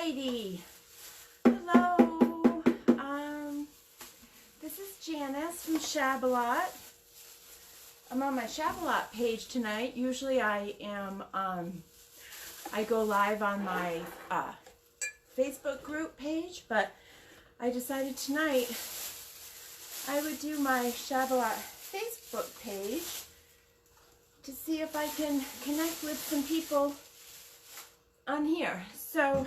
lady. Hello. This is Janice from Shabalot. I'm on my Shabalot page tonight. Usually I am, I go live on my Facebook group page, but I decided tonight I would do my Shabalot Facebook page to see if I can connect with some people on here. So,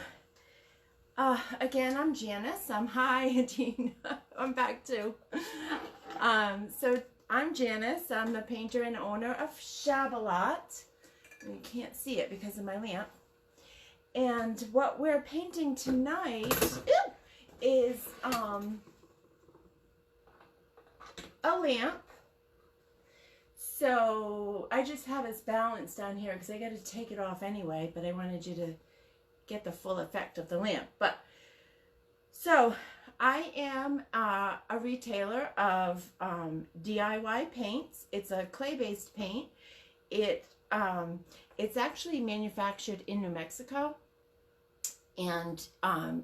again, I'm Janice. Hi, Dean. I'm back too. So I'm Janice. I'm the painter and owner of Shabalot. You can't see it because of my lamp. And what we're painting tonight is a lamp. So I just have this balance down here because I got to take it off anyway, but I wanted you to get the full effect of the lamp. But so I am a retailer of DIY paints. It's a clay-based paint. It's actually manufactured in New Mexico, and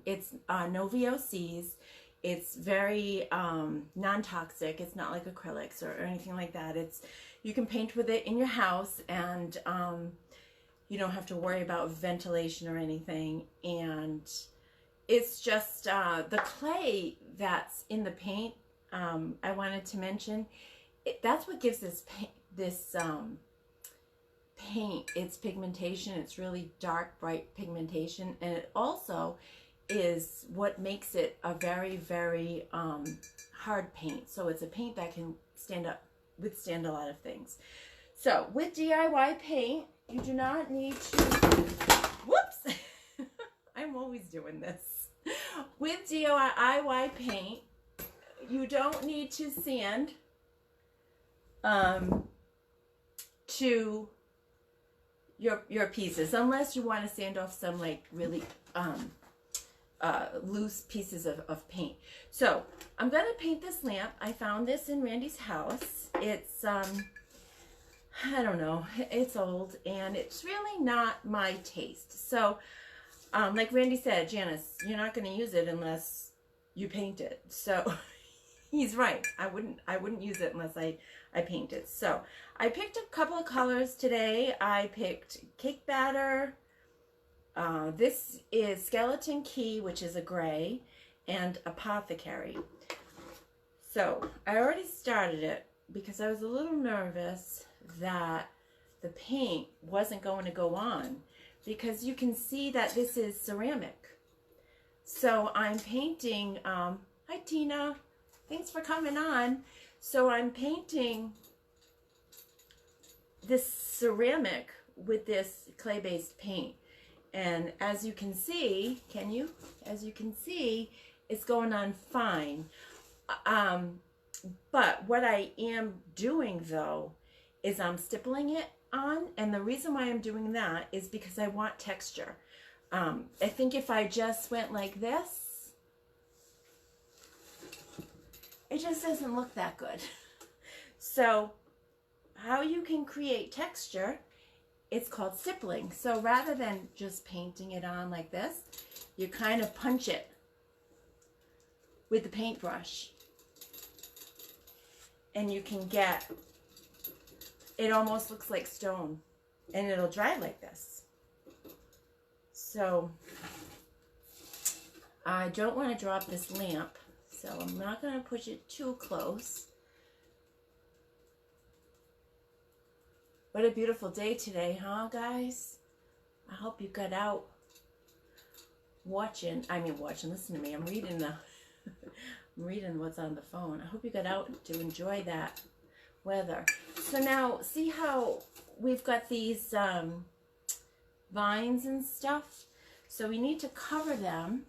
it's no VOCs. It's very non-toxic. It's not like acrylics or anything like that. You can paint with it in your house, and you don't have to worry about ventilation or anything. And it's just the clay that's in the paint. I wanted to mention that's what gives this paint its pigmentation. It's really dark, bright pigmentation, and it also is what makes it a very, very hard paint. So it's a paint that can withstand a lot of things. So with DIY paint, you do not need to, whoops, I'm always doing this. With DIY paint, you don't need to sand to your pieces, unless you want to sand off some like really loose pieces of paint. So I'm gonna paint this lamp. I found this in Randy's house. It's I don't know, it's old and it's really not my taste. So like Randy said, Janice, you're not gonna use it unless you paint it. So he's right. I wouldn't use it unless I paint it. So I picked a couple of colors today. I picked Cake Batter. This is Skeleton Key, which is a gray, and Apothecary. So I already started it because I was a little nervous that the paint wasn't going to go on, because you can see that this is ceramic. So I'm painting, hi Tina, thanks for coming on. So I'm painting this ceramic with this clay-based paint. And as you can see, as you can see, it's going on fine. But what I am doing though is I'm stippling it on, and the reason why I'm doing that is because I want texture. I think if I just went like this, it just doesn't look that good. So how you can create texture, it's called stippling. So rather than just painting it on like this, you kind of punch it with the paintbrush, and you can get, it almost looks like stone, and it'll dry like this. So I don't want to drop this lamp, so I'm not going to push it too close. What a beautiful day today, huh, guys? I hope you got out watching, listen to me. I'm reading I'm reading what's on the phone. I hope you got out to enjoy that weather. So now, see how we've got these vines and stuff? So we need to cover them.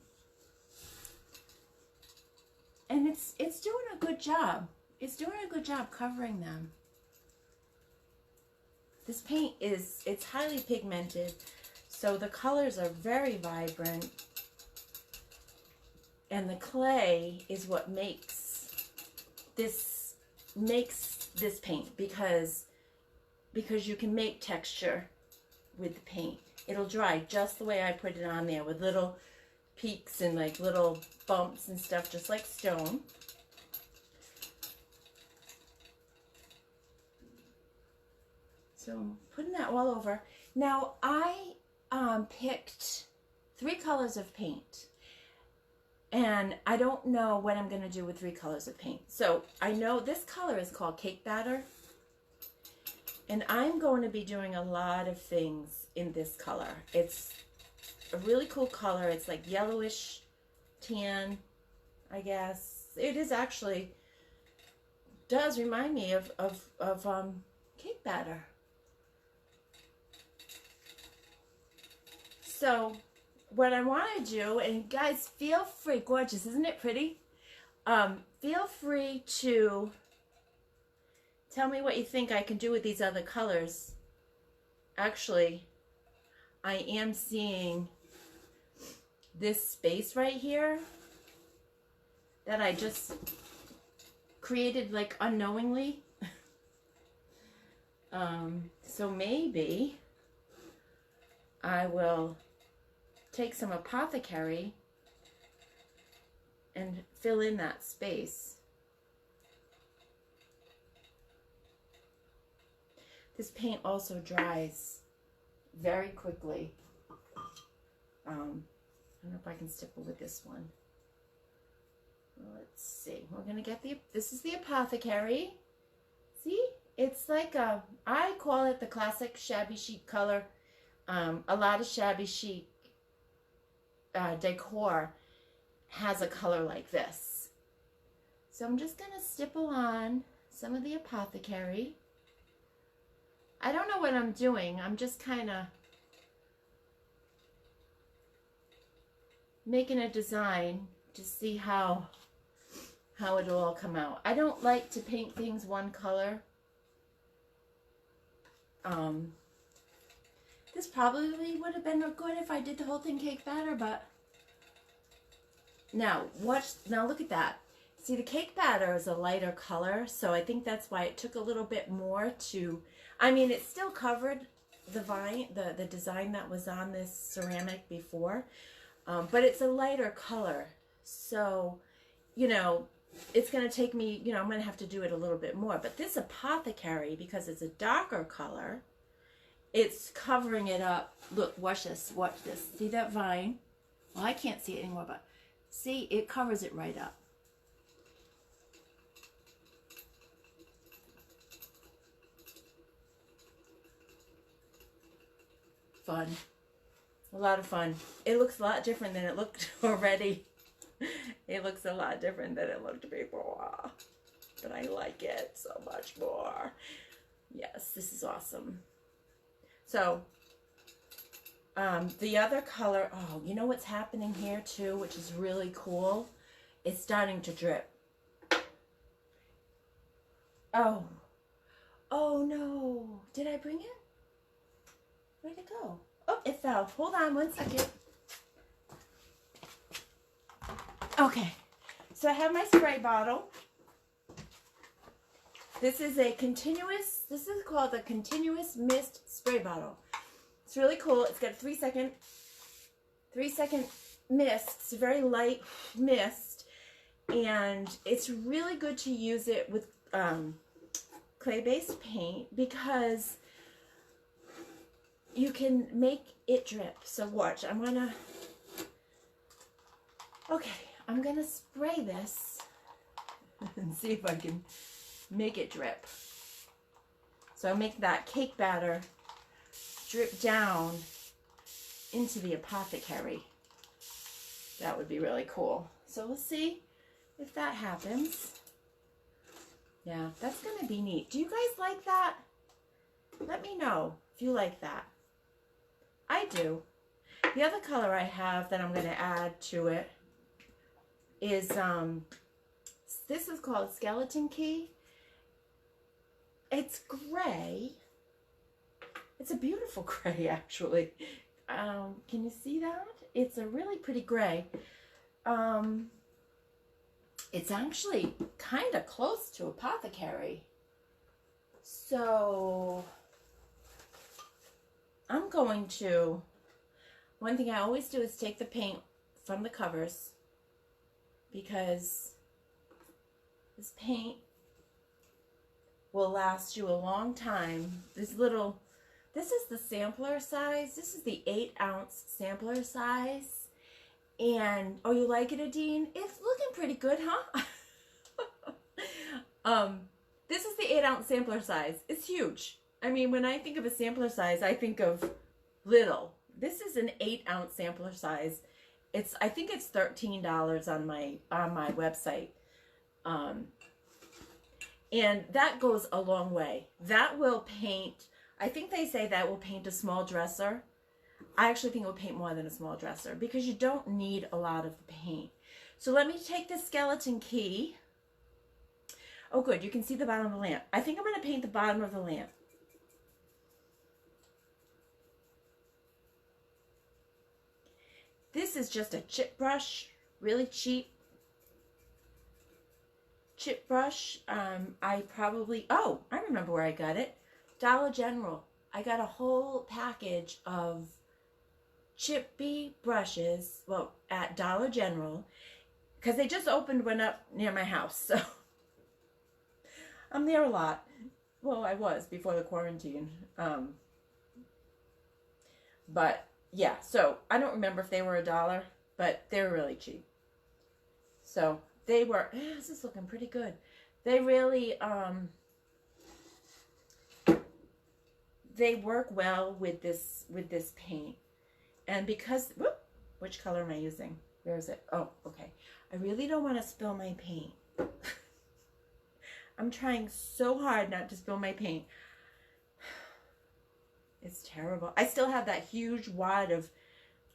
And it's doing a good job. It's doing a good job covering them. This paint it's highly pigmented, so the colors are very vibrant, and the clay is what makes this paint, because you can make texture with the paint. It'll dry just the way I put it on there, with little peaks and like little bumps and stuff, just like stone. So I'm putting that all over. Now I picked 3 colors of paint. And I don't know what I'm going to do with 3 colors of paint. So I know this color is called Cake Batter. And I'm going to be doing a lot of things in this color. It's a really cool color. It's like yellowish tan, I guess. It is actually, does remind me of cake batter. So what I want to do, and guys, feel free, gorgeous, isn't it pretty? Feel free to tell me what you think I can do with these other colors. Actually, I am seeing this space right here that I just created like unknowingly. So maybe I will take some Apothecary and fill in that space. This paint also dries very quickly. I don't know if I can stipple with this one. Let's see. We're gonna get this is the Apothecary. See? It's like I call it the classic shabby chic color. A lot of shabby chic decor has a color like this. So I'm just going to stipple on some of the Apothecary. I don't know what I'm doing. I'm just kind of making a design to see how it'll all come out. I don't like to paint things one color. This probably would have been good if I did the whole thing cake batter, but now look at that. See, the cake batter is a lighter color, so I think that's why it took a little bit more to, I mean, it still covered the vine, the design that was on this ceramic before, but it's a lighter color. So, you know, it's going to take me, you know, I'm going to have to do it a little bit more. But this Apothecary, because it's a darker color, it's covering it up. Look, watch this, watch this. See that vine? Well, I can't see it anymore, but see, it covers it right up. Fun. A lot of fun. It looks a lot different than it looked already. It looks a lot different than it looked before. But I like it so much more. Yes, this is awesome. So, the other color, oh, you know what's happening here too, which is really cool? It's starting to drip. Oh. Oh no. Did I bring it? Where'd it go? Oh, it fell. Hold on one second. Okay. So I have my spray bottle. This is called the Continuous Mist Spray Bottle. It's really cool. It's got a 3-second mist. It's a very light mist. And it's really good to use it with clay-based paint because you can make it drip. So watch, I'm gonna spray this and see if I can make it drip. So I'll make that cake batter drip down into the Apothecary. That would be really cool. So we'll see if that happens. Yeah, that's gonna be neat. Do you guys like that? Let me know if you like that. I do. The other color I have that I'm going to add to it is, this is called Skeleton Key. It's gray. It's a beautiful gray, actually. Can you see that? It's a really pretty gray. It's actually kind of close to Apothecary. So I'm going to, one thing I always do is take the paint from the covers because this paint will last you a long time. This is the sampler size. This is the 8-ounce sampler size. And, oh, you like it, Adine? It's looking pretty good, huh? This is the 8-ounce sampler size. It's huge. I mean, when I think of a sampler size, I think of little. This is an 8-ounce sampler size. I think it's $13 on my website. And that goes a long way. That will paint, I think they say that will paint a small dresser. I actually think it will paint more than a small dresser because you don't need a lot of the paint. So let me take this skeleton key. Oh, good. You can see the bottom of the lamp. I think I'm going to paint the bottom of the lamp. This is just a chip brush, really cheap chip brush. I remember where I got it. Dollar General. I got a whole package of chippy brushes, well, at Dollar General, because they just opened one up near my house, so I'm there a lot. Well, I was before the quarantine. But yeah, so I don't remember if they were $1, but they were really cheap. So they were, this is looking pretty good. They really, they work well with this paint. And because, which color am I using? Where is it? Oh, okay. I really don't want to spill my paint. I'm trying so hard not to spill my paint. It's terrible. I still have that huge wad of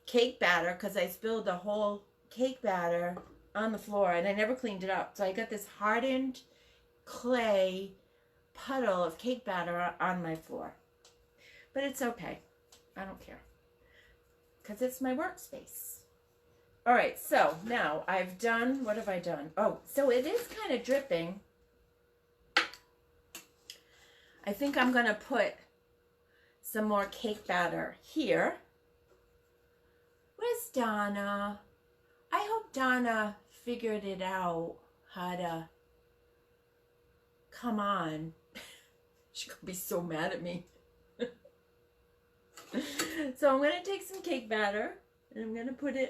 cake batter because I spilled the whole cake batter on the floor and I never cleaned it up. So I got this hardened clay puddle of cake batter on my floor. But it's okay. I don't care. Because it's my workspace. All right, so now I've done, what have I done? Oh, so it is kind of dripping. I think I'm going to put some more cake batter here. Where's Donna? I hope Donna figured it out how to come on. She's going to be so mad at me. So I'm going to take some cake batter and I'm going to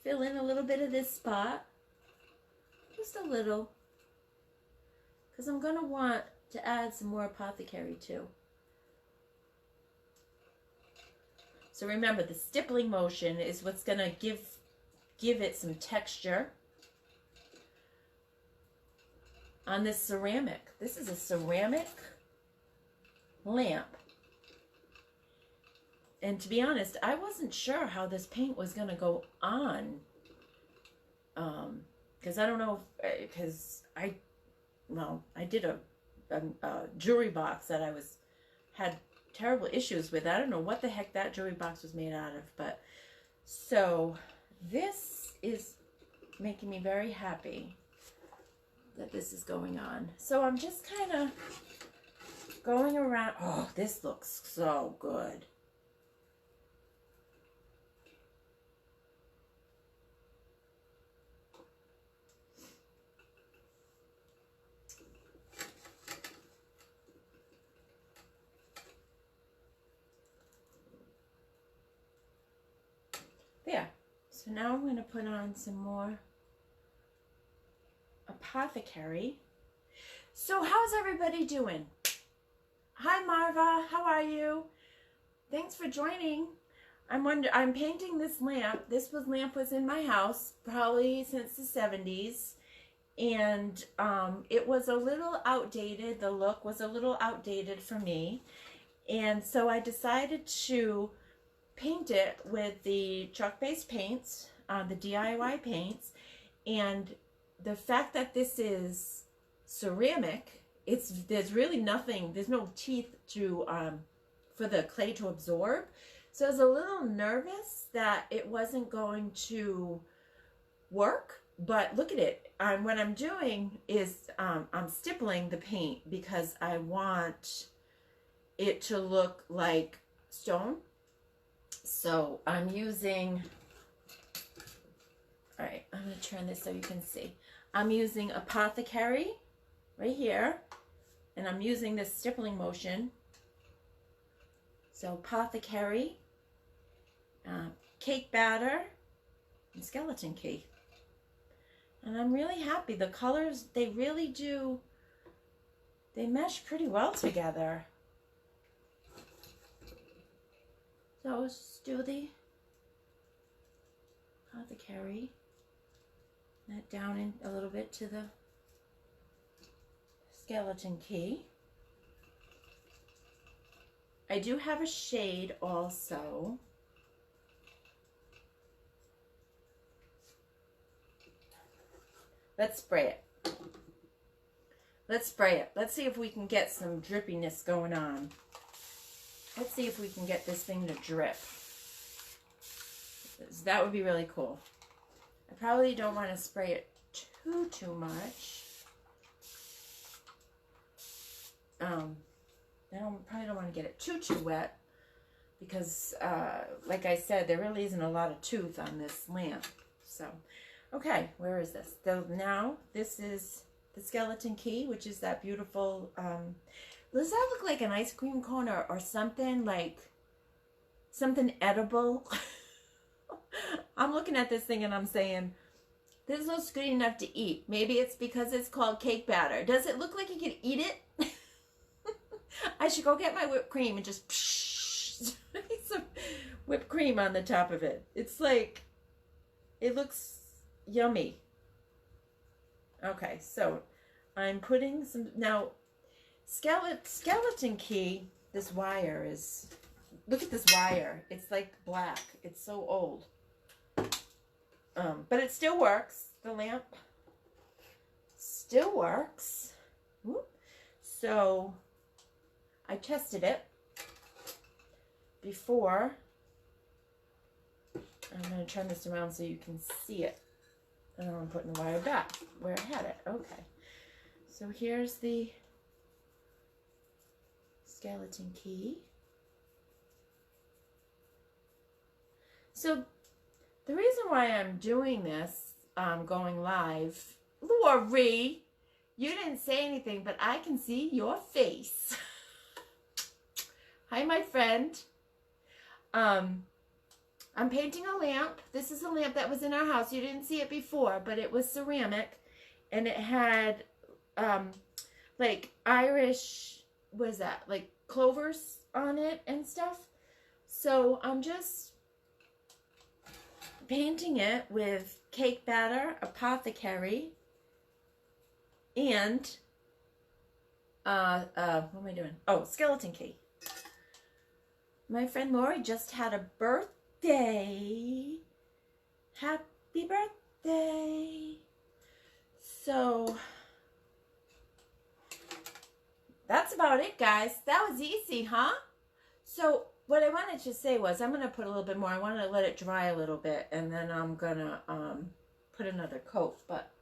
fill in a little bit of this spot. Just a little. Because I'm going to want to add some more apothecary too. So remember, the stippling motion is what's going to give it some texture on this ceramic. This is a ceramic lamp. And to be honest, I wasn't sure how this paint was going to go on. Because I don't know, because I did a jewelry box that I had terrible issues with. I don't know what the heck that jewelry box was made out of, but so this is making me very happy that this is going on. So I'm just kind of going around. Oh, this looks so good. There. So now I'm going to put on some more apothecary. So how's everybody doing? Hi Marva, how are you? Thanks for joining. I'm painting this lamp. This lamp was in my house probably since the 70s. And it was a little outdated. The look was a little outdated for me. And so I decided to paint it with the chalk-based paints, the DIY paints, and the fact that this is ceramic, there's really nothing, there's no teeth to for the clay to absorb. So I was a little nervous that it wasn't going to work, but look at it. What I'm doing is I'm stippling the paint because I want it to look like stone. So I'm using All right, I'm going to turn this so you can see. I'm using Apothecary right here, and I'm using this stippling motion. So Apothecary, cake batter, and skeleton key. And I'm really happy. The colors, they really do, they mesh pretty well together. So let's just do the Apothecary. That down in a little bit to the skeleton key. I do have a shade also. Let's spray it. Let's spray it. Let's see if we can get some drippiness going on. Let's see if we can get this thing to drip. That would be really cool. I probably don't want to spray it too much. Probably don't want to get it too wet because, like I said, there really isn't a lot of tooth on this lamp. So, okay, where is this? So now this is the skeleton key, which is that beautiful. Does that look like an ice cream cone or something like something edible? I'm looking at this thing and I'm saying, this looks good enough to eat. Maybe it's because it's called cake batter. Does it look like you could eat it? I should go get my whipped cream and just some whipped cream on the top of it. It's like, it looks yummy. Okay, so I'm putting some, now skeleton key, this wire is, look at this wire. It's like black. It's so old. But it still works. The lamp still works. Whoop. So I tested it before. I'm going to turn this around so you can see it. And I'm putting the wire back where I had it. Okay. So here's the skeleton key. So the reason why I'm doing this, going live, Lori, you didn't say anything, but I can see your face. Hi, my friend. I'm painting a lamp. This is a lamp that was in our house. You didn't see it before, but it was ceramic, and it had like Irish, what is that, like clovers on it and stuff. So I'm just painting it with cake batter, Apothecary, and what am I doing? Oh, skeleton key. My friend Lori just had a birthday. Happy birthday. So that's about it, guys. That was easy, huh? So what I wanted to say was, I'm going to put a little bit more. I want to let it dry a little bit, and then I'm going to put another coat. But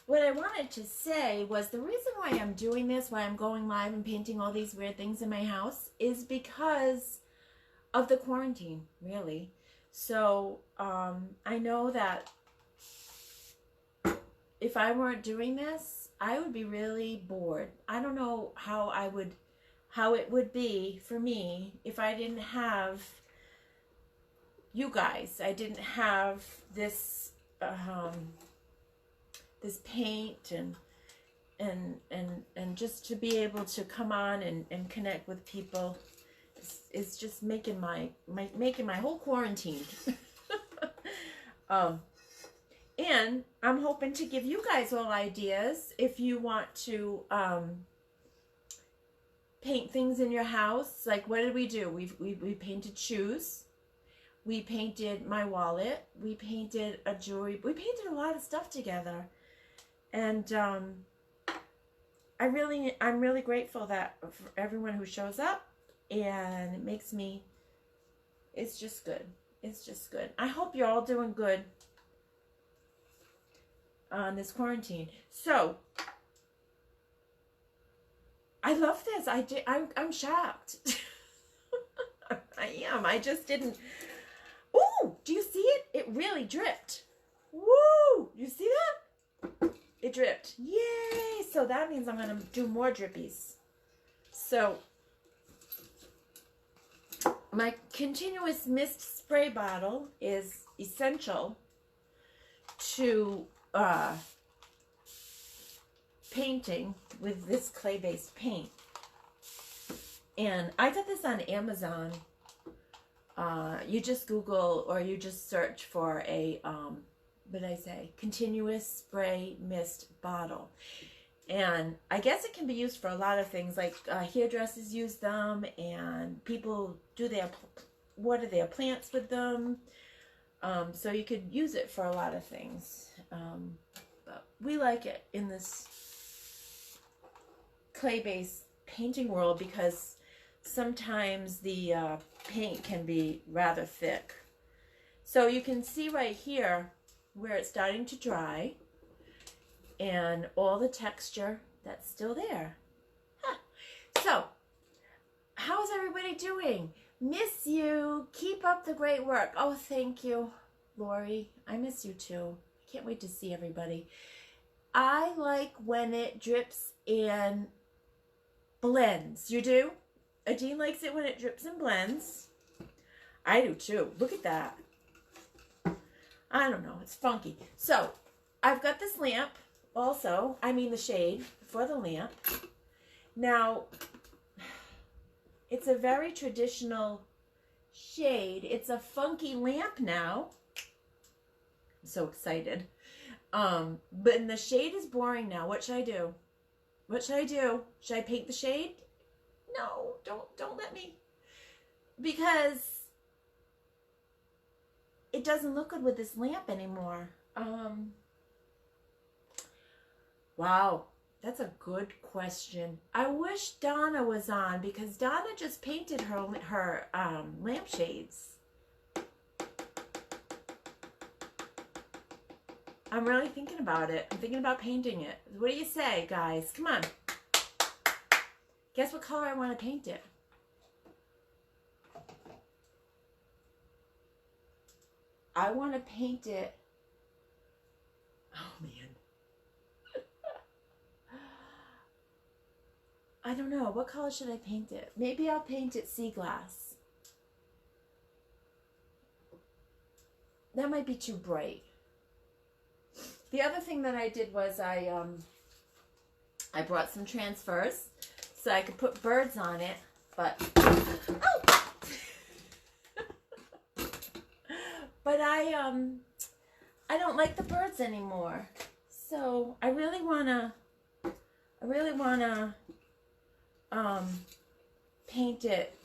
what I wanted to say was, the reason why I'm doing this, why I'm going live and painting all these weird things in my house, is because of the quarantine, really. So I know that if I weren't doing this, I would be really bored. I don't know how it would be for me if I didn't have you guys. I didn't have this this paint and just to be able to come on and connect with people is just making my whole quarantine. And I'm hoping to give you guys all ideas if you want to paint things in your house. Like, what did we do? We painted shoes. We painted my wallet. We painted a jewelry. We painted a lot of stuff together. And I'm really grateful that for everyone who shows up, and it makes me, it's just good. It's just good. I hope you're all doing good on this quarantine. So I love this. I'm shocked. I am. I just didn't. Ooh, do you see it? It really dripped. Woo! You see that? It dripped. Yay! So that means I'm going to do more drippies. So my continuous mist spray bottle is essential to painting with this clay-based paint. And I got this on Amazon. You just Google or you just search for a, what did I say? Continuous spray mist bottle. And I guess it can be used for a lot of things, like hairdressers use them, and people do water their plants with them. So you could use it for a lot of things. But we like it in this clay-based painting world because sometimes the paint can be rather thick. So you can see right here where it's starting to dry and all the texture that's still there. Huh. So, how's everybody doing? Miss you. Keep up the great work. Oh, thank you, Lori. I miss you too. I can't wait to see everybody. I like when it drips and blends. You do? Adine likes it when it drips and blends. I do too. Look at that. I don't know. It's funky. So, I've got this lamp also. I mean the shade for the lamp. Now, it's a very traditional shade. It's a funky lamp now. I'm so excited. But the shade is boring now. What should I do? What should I do? Should I paint the shade? No, don't let me. Because it doesn't look good with this lamp anymore. Wow, that's a good question. I wish Donna was on because Donna just painted her lampshades. I'm really thinking about it. I'm thinking about painting it. What do you say, guys? Come on. Guess what color I want to paint it? I want to paint it. Oh, man. I don't know. What color should I paint it? Maybe I'll paint it sea glass. That might be too bright. The other thing that I did was I brought some transfers so I could put birds on it, but oh! But I don't like the birds anymore. So I really wanna paint it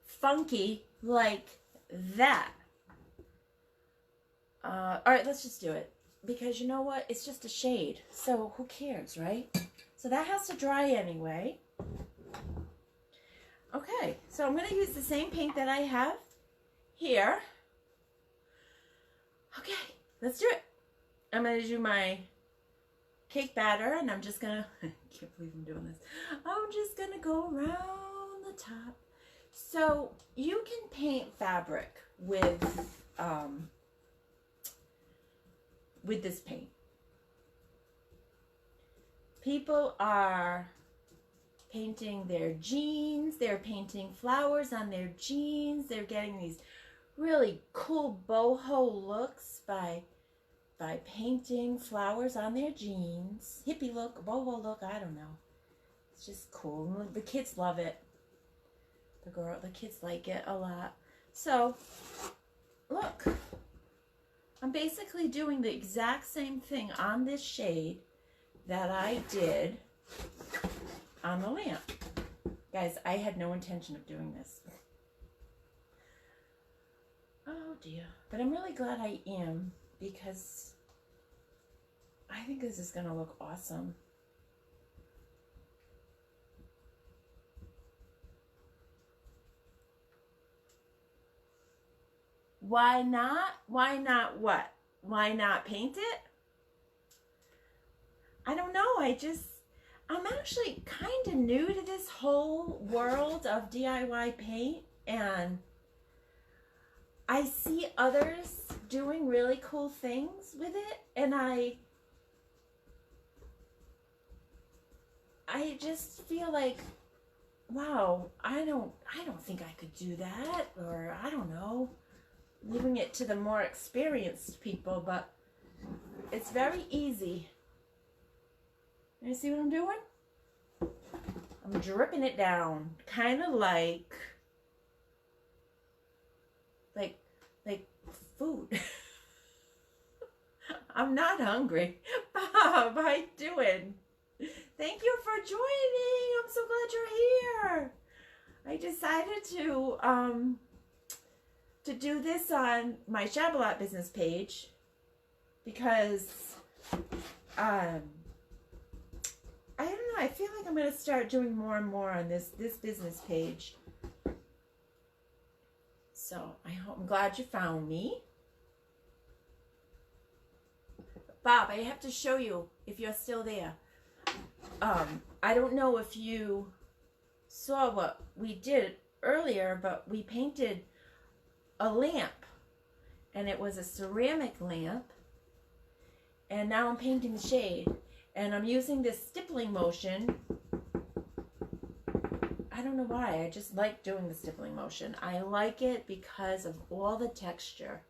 funky like that. All right, let's just do it. Because you know what? It's just a shade. So who cares, right? So that has to dry anyway. Okay, so I'm going to use the same paint that I have here. Okay, let's do it. I'm going to do my cake batter, and I'm just going to, I can't believe I'm doing this. I'm just going to go around the top. So you can paint fabric with this paint. People are painting their jeans, they're painting flowers on their jeans, they're getting these really cool boho looks by painting flowers on their jeans. Hippie look, boho look, I don't know. It's just cool. The kids love it. The kids like it a lot. So, look. I'm basically doing the exact same thing on this shade that I did on the lamp. Guys, I had no intention of doing this. Oh dear. But I'm really glad I am because I think this is going to look awesome. Why not? Why not what? Why not paint it? I don't know. I'm actually kind of new to this whole world of DIY paint. and I see others doing really cool things with it, and I just feel like, wow, I don't think I could do that, or I don't know, leaving it to the more experienced people, but it's very easy. You see what I'm doing? I'm dripping it down, kind of like food. I'm not hungry. Bob, how you doing? Thank you for joining. I'm so glad you're here. I decided to do this on my Shabalot business page because I don't know, I feel like I'm going to start doing more and more on this business page. So I'm glad you found me. Bob, I have to show you if you're still there. I don't know if you saw what we did earlier, but we painted a lamp, and it was a ceramic lamp, and now I'm painting the shade, and I'm using this stippling motion. I don't know why, I just like doing the stippling motion. I like it because of all the texture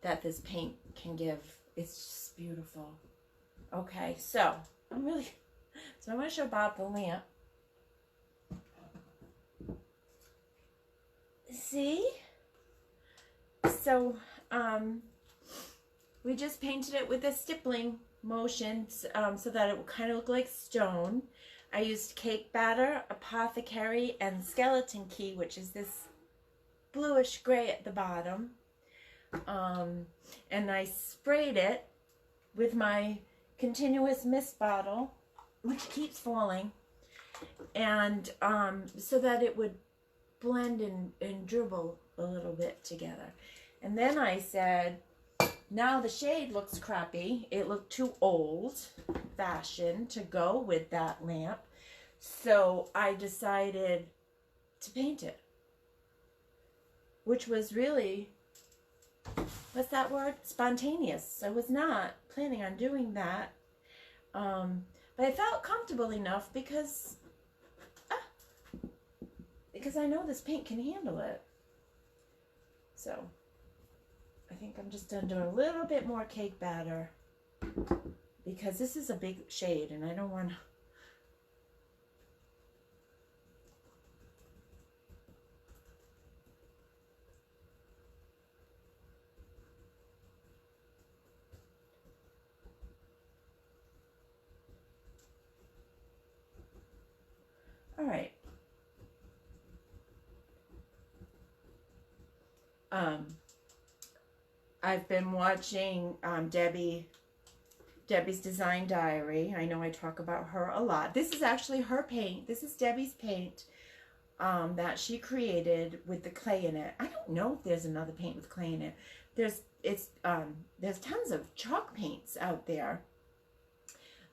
that this paint can give. It's just beautiful. Okay, so I'm going to show Bob the lamp. See? So, we just painted it with a stippling motion so that it would kind of look like stone. I used cake batter, apothecary, and skeleton key, which is this bluish gray at the bottom. And I sprayed it with my continuous mist bottle, which keeps falling, and so that it would blend and dribble a little bit together. And then I said, now the shade looks crappy. It looked too old fashioned to go with that lamp. So I decided to paint it, which was really, what's that word? Spontaneous. I was not planning on doing that. But I felt comfortable enough because I know this paint can handle it. So I think I'm just going to do a little bit more cake batter because this is a big shade and I don't want to. All right. I've been watching Debbie's Design Diary. I know I talk about her a lot. This is actually her paint. This is Debbie's paint that she created with the clay in it. I don't know if there's another paint with clay in it. There's tons of chalk paints out there.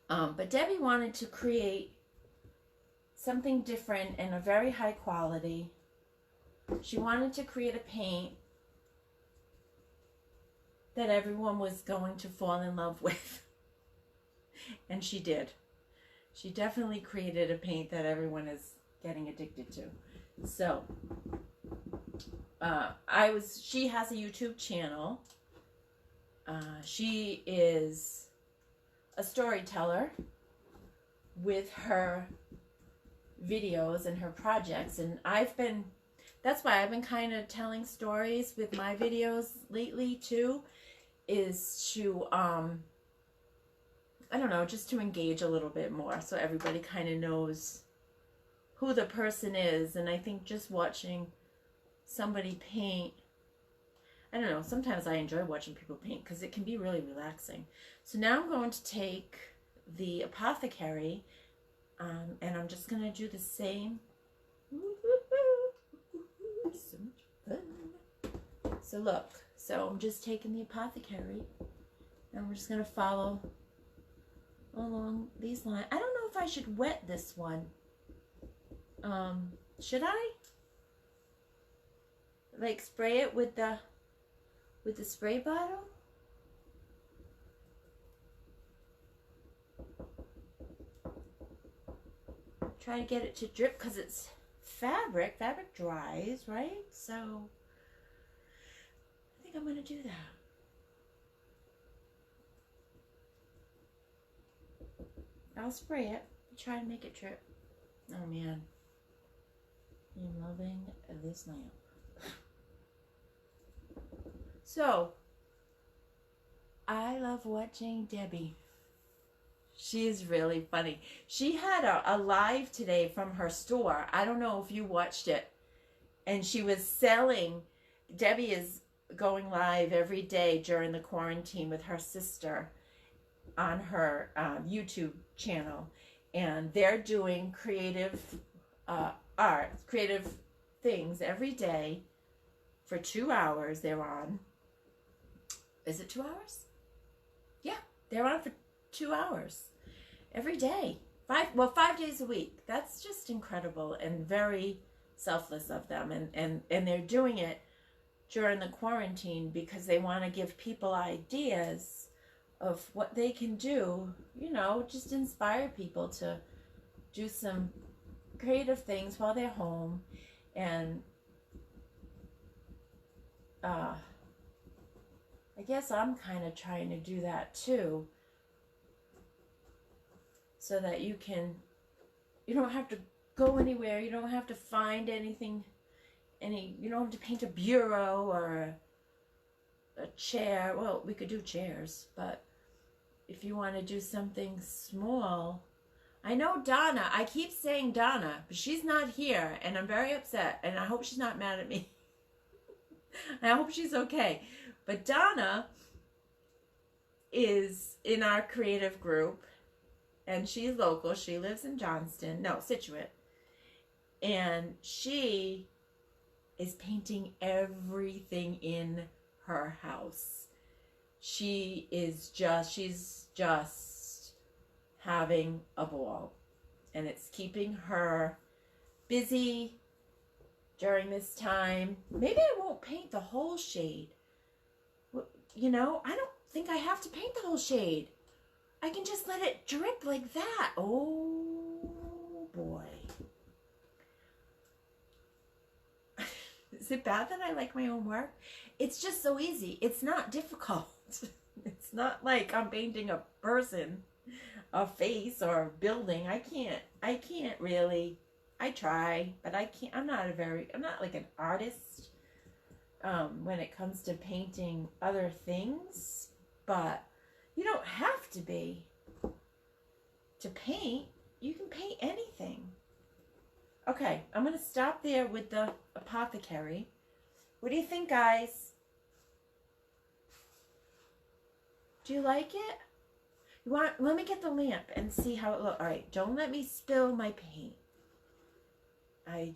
But Debbie wanted to create something different and a very high quality. She wanted to create a paint that everyone was going to fall in love with. And she did. She definitely created a paint that everyone is getting addicted to. So, she has a YouTube channel. She is a storyteller with her videos and her projects, and that's why I've been kind of telling stories with my videos lately too, is to I don't know, just to engage a little bit more so everybody kind of knows who the person is. And I think just watching somebody paint, I don't know, sometimes I enjoy watching people paint because it can be really relaxing. So now I'm going to take the apothecary and I'm just going to do the same. So much fun. So look, so I'm just taking the apothecary and we're just going to follow along these lines. I don't know if I should wet this one. Should I like spray it with the spray bottle? Try to get it to drip because it's fabric. Fabric dries, right? So I think I'm going to do that. I'll spray it. Try to make it drip. Oh man. I'm loving this lamp. So, I love watching Debbie. She is really funny. She had a live today from her store. I don't know if you watched it. And she was selling. Debbie is going live every day during the quarantine with her sister on her YouTube channel. And they're doing creative art, creative things every day for 2 hours. They're on. Is it 2 hours? Yeah, they're on for 2 hours every day. 5 days a week. That's just incredible and very selfless of them. And they're doing it during the quarantine because they want to give people ideas of what they can do, you know, just inspire people to do some creative things while they're home. And I guess I'm kind of trying to do that too, so that you don't have to go anywhere, you don't have to find anything, you don't have to paint a bureau or a chair. Well, we could do chairs, but if you want to do something small, I know Donna, I keep saying Donna, but she's not here, and I'm very upset, and I hope she's not mad at me. I hope she's okay. But Donna is in our creative group, and she's local. She lives in Scituate. And she is painting everything in her house. She's just having a ball. And it's keeping her busy during this time. Maybe I won't paint the whole shade. You know, I don't think I have to paint the whole shade. I can just let it drip like that. Oh, boy. Is it bad that I like my own work? It's just so easy. It's not difficult. It's not like I'm painting a person, a face, or a building. I can't really. I try, but I can't. I'm not like an artist when it comes to painting other things, but you don't have to be to paint. You can paint anything. Okay, I'm going to stop there with the apothecary. What do you think, guys? Do you like it? Let me get the lamp and see how it looks. All right, don't let me spill my paint. I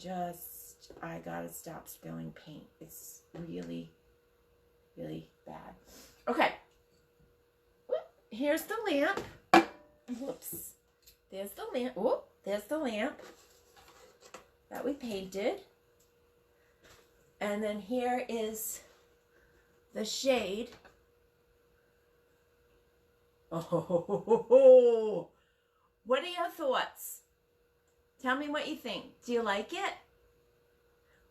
gotta stop spilling paint. It's really, really bad. Okay. Here's the lamp. Whoops. There's the lamp. Whoop. There's the lamp that we painted. And then here is the shade. Oh, what are your thoughts? Tell me what you think. Do you like it?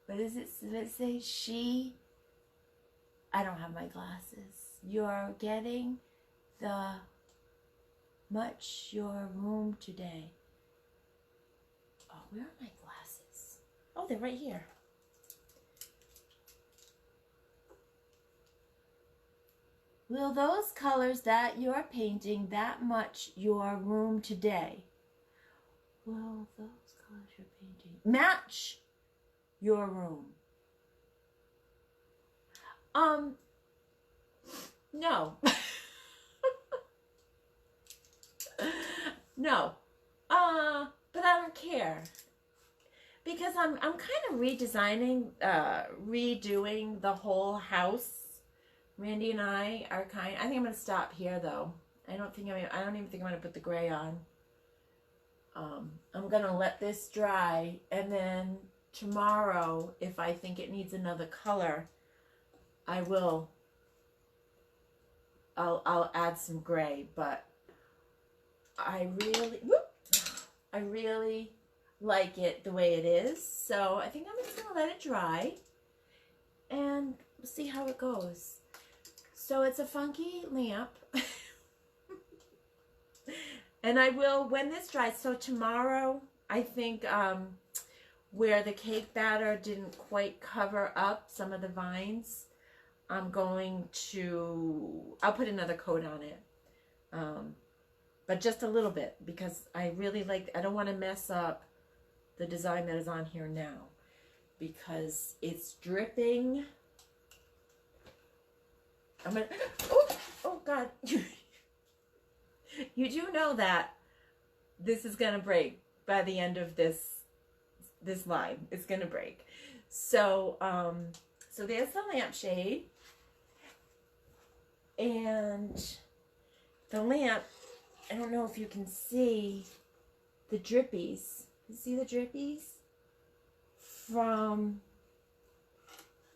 What does it say? I don't have my glasses. You're getting your room today. Oh, where are my glasses? Oh, they're right here. Will those colors that you're painting that much your room today? Will those colors you're painting match your room? No. No. But I don't care. Because I'm kind of redesigning, redoing the whole house. Randy and I are I think I'm going to stop here though. I don't even think I'm going to put the gray on. I'm going to let this dry, and then tomorrow, if I think it needs another color, I will. I'll add some gray, but I really like it the way it is. So I think I'm just going to let it dry, and we'll see how it goes. So it's a funky lamp. And I will, when this dries, so tomorrow, I think where the cake batter didn't quite cover up some of the vines, I'll put another coat on it. But just a little bit, because I don't want to mess up the design that is on here now, because it's dripping. Oh God. You do know that this is going to break by the end of this line. It's going to break. So, so there's the lampshade. And the lamp, I don't know if you can see the drippies. You see the drippies? From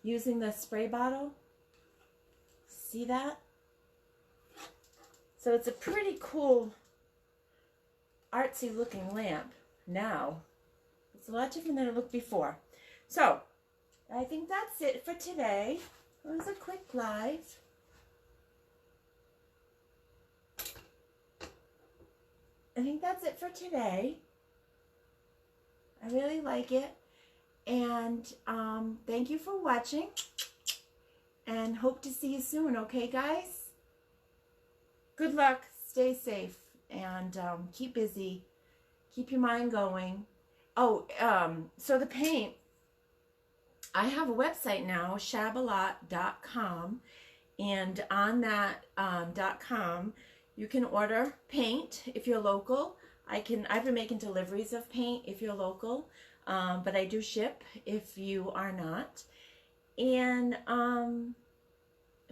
using the spray bottle. See that? So it's a pretty cool, artsy looking lamp now. It's a lot different than it looked before. So, I think that's it for today. It was a quick live. I think that's it for today. I really like it. And thank you for watching. And hope to see you soon, okay, guys? Good luck, stay safe, and keep busy. Keep your mind going. Oh, so the paint, I have a website now, shabalot.com, and on that .com, you can order paint if you're local. I've been making deliveries of paint if you're local, but I do ship if you are not. And I'm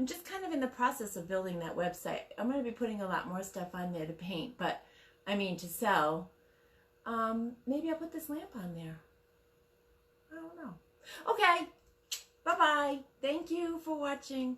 just kind of in the process of building that website. I'm going to be putting a lot more stuff on there to paint, but I mean to sell. Maybe I'll put this lamp on there. I don't know. Okay. Bye-bye. Thank you for watching.